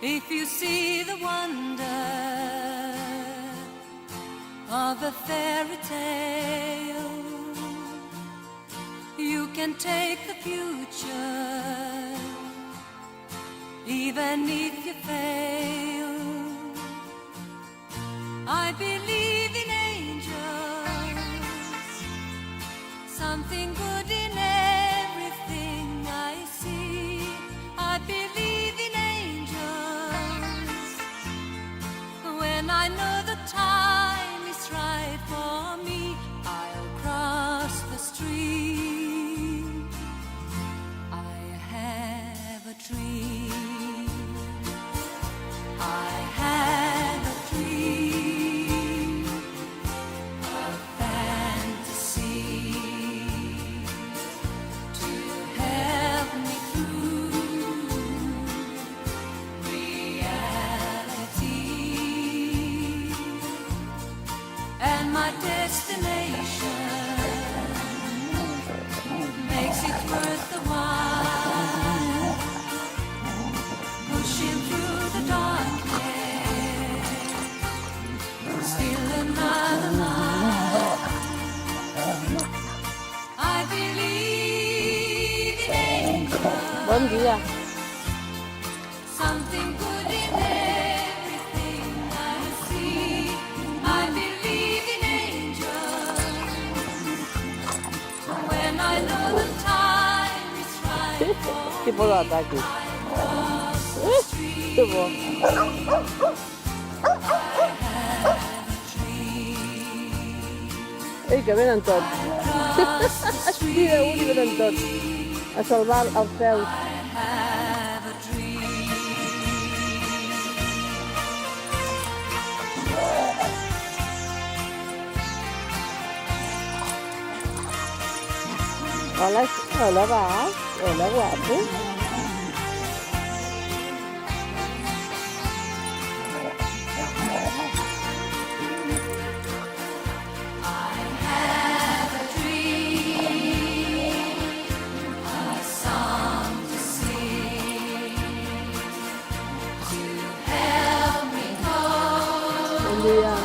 If you see the wonder of a fairy tale, you can take the future, even if you fail. I believe in angels, something good in everything I see. I believe in angels, when I know the time is right for me, I'll cross the street. I have a dream, I have a dream, a fantasy to help me through reality, and my destination makes it worth the while, pushing through the darkness, still another mile. I believe in angels, Bom dia. something good in everything I see. I believe in angels, when I know the time is right for Que bolada aqui. cross the Muito bom. Ei, que venen tots. Mira, un i venen tots. A salvar els peus. have a dream. Hola, hola, va. Hola, guapo. Have a dream, a song to sing, to help me go Bom dia.